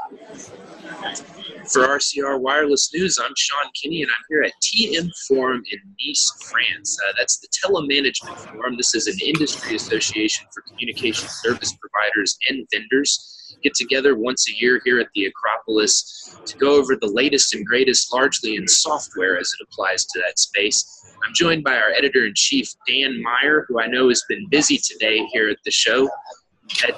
For RCR Wireless News, I'm Sean Kinney, and I'm here at TM Forum in Nice, France. That's the Telemanagement Forum. This is an industry association for communication service providers and vendors. Get together once a year here at the Acropolis to go over the latest and greatest, largely in software as it applies to that space. I'm joined by our editor-in-chief, Dan Meyer, who I know has been busy today here at the show.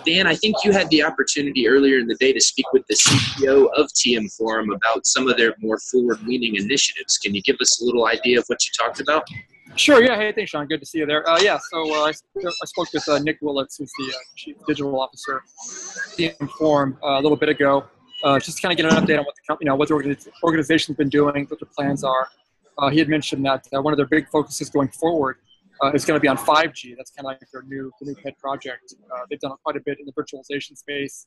Dan, I think you had the opportunity earlier in the day to speak with the CEO of TM Forum about some of their more forward-leaning initiatives. Can you give us a little idea of what you talked about? Sure, yeah. Hey, thanks, Sean. Good to see you there. I spoke with Nick Willits, who's the Chief Digital Officer at TM Forum a little bit ago, just to kind of get an update on what the organization's been doing, what their plans are. He had mentioned that one of their big focuses going forward is going to be on 5G. That's kind of like their new pet project. They've done quite a bit in the virtualization space.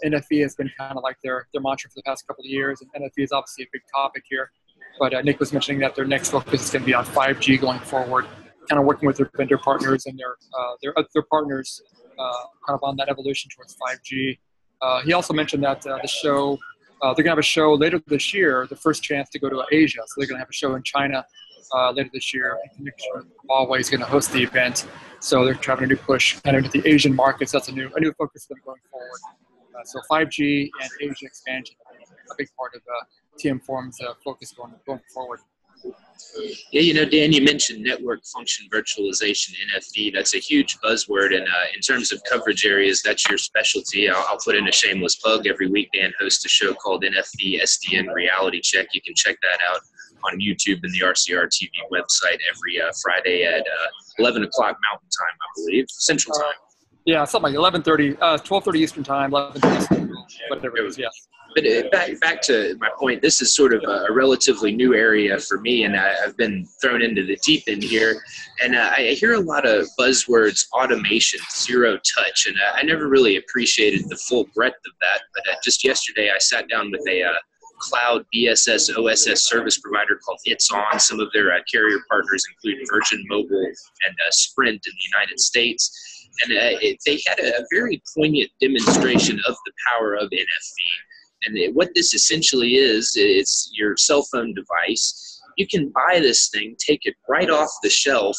NFV has been kind of like their mantra for the past couple of years, and NFV is obviously a big topic here. But Nick was mentioning that their next focus is going to be on 5G going forward, kind of working with their vendor partners and their partners kind of on that evolution towards 5G. He also mentioned that the show, they're going to have a show later this year, the first chance to go to Asia. So they're going to have a show in China later this year. Huawei is going to host the event, so they're having a new push kind of into the Asian markets. That's a new focus for them going forward. So 5G and Asia expansion, a big part of TM Forum's focus going forward. Yeah, you know, Dan, you mentioned network function virtualization, NFV. That's a huge buzzword, and in terms of coverage areas, that's your specialty. I'll put in a shameless plug. Every week, Dan hosts a show called NFV SDN Reality Check. You can check that out on YouTube and the RCR TV website every Friday at 11 o'clock Mountain Time, I believe, Central Time. Yeah, something like 12:30 Eastern Time, 11:30 Central, whatever it is, yes. But back to my point, this is sort of a relatively new area for me, and I've been thrown into the deep end here. And I hear a lot of buzzwords, automation, zero touch, and I never really appreciated the full breadth of that. But just yesterday, I sat down with a cloud BSS OSS service provider called It's On. Some of their carrier partners include Virgin Mobile and Sprint in the United States. And they had a very poignant demonstration of the power of NFV. And what this essentially is, it's your cell phone device. You can buy this thing, take it right off the shelf,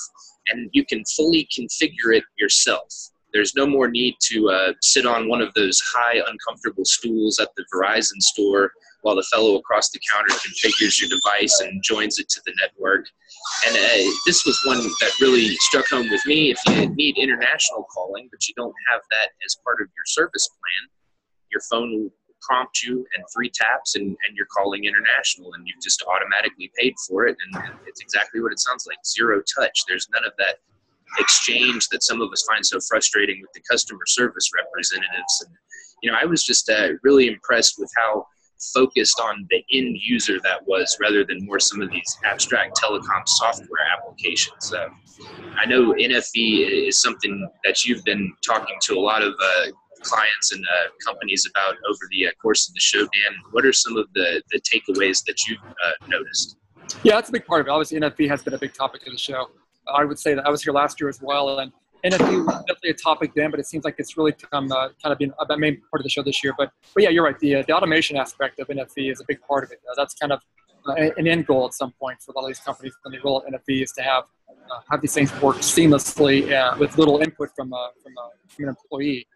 and you can fully configure it yourself. There's no more need to sit on one of those high, uncomfortable stools at the Verizon store while the fellow across the counter configures your device and joins it to the network. And this was one that really struck home with me. If you need international calling, but you don't have that as part of your service plan, your phone will prompt you and 3 taps and you're calling international, and you've just automatically paid for it. And it's exactly what it sounds like, zero touch. There's none of that exchange that some of us find so frustrating with the customer service representatives. And, you know, I was just really impressed with how focused on the end user that was, rather than more some of these abstract telecom software applications. I know NFV is something that you've been talking to a lot of clients and companies about over the course of the show. Dan, what are some of the takeaways that you've noticed? Yeah, that's a big part of it. Obviously, NFV has been a big topic of the show. I would say that I was here last year as well, and NFV was definitely a topic then, but it seems like it's really become kind of been a main part of the show this year. But yeah, you're right. The automation aspect of NFV is a big part of it. That's kind of an end goal at some point for a lot of these companies when they roll out NFV, is to have these things work seamlessly with little input from an employee.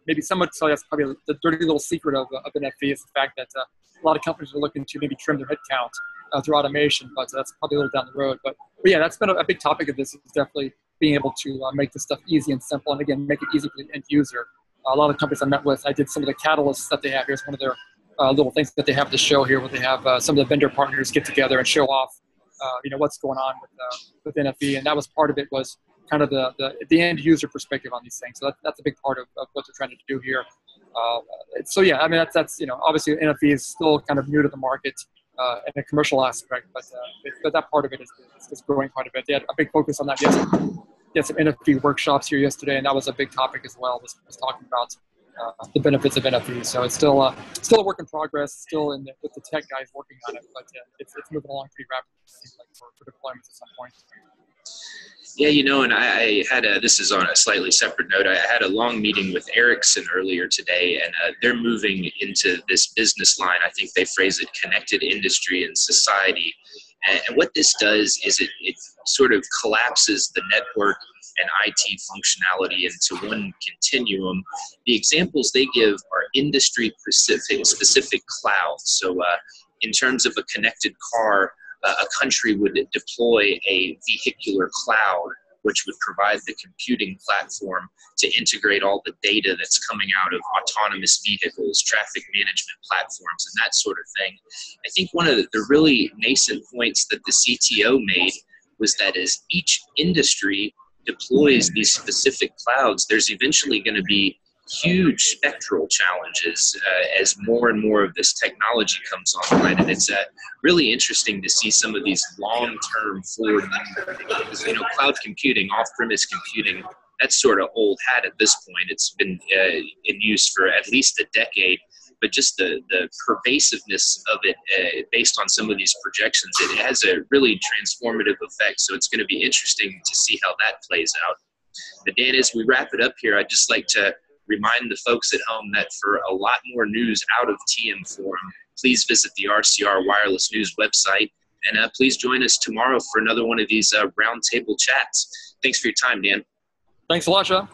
Maybe somewhat, so that's probably the dirty little secret of NFV is the fact that a lot of companies are looking to maybe trim their headcount through automation, but that's probably a little down the road. But yeah, that's been a big topic of this, is definitely being able to make this stuff easy and simple, and again, make it easy for the end user. A lot of companies I met with, I did some of the catalysts that they have. Here's one of their little things that they have to show here, where they have some of the vendor partners get together and show off, what's going on with NFV, and that was part of it, was kind of the end user perspective on these things. So that's a big part of what they're trying to do here. So yeah, I mean, that's obviously NFV is still kind of new to the market in a commercial aspect, but that part of it is growing quite a bit. They had a big focus on that yesterday. They had some NFV workshops here yesterday, and that was a big topic as well. Was talking about the benefits of NFV. So it's still a work in progress, still with the tech guys working on it, but it's moving along pretty rapidly, it seems like, for deployments at some point. Yeah, and I had this is on a slightly separate note. I had a long meeting with Ericsson earlier today, and they're moving into this business line. I think they phrase it connected industry and society. And what this does is it sort of collapses the network and IT functionality into one continuum. The examples they give are industry specific clouds. So in terms of a connected car, a country would deploy a vehicular cloud, which would provide the computing platform to integrate all the data that's coming out of autonomous vehicles, traffic management platforms, and that sort of thing. I think one of the really nascent points that the CTO made was that as each industry deploys these specific clouds, there's eventually going to be huge spectral challenges as more and more of this technology comes online. And it's really interesting to see some of these long-term forward, because cloud computing, off-premise computing, that's sort of old hat at this point. It's been in use for at least a decade, but just the pervasiveness of it based on some of these projections, it has a really transformative effect. So it's going to be interesting to see how that plays out. But Dan, as we wrap it up here, I'd just like to remind the folks at home that for a lot more news out of TM Forum, please visit the RCR Wireless News website, and please join us tomorrow for another one of these roundtable chats. Thanks for your time, Dan. Thanks a lot, Sean.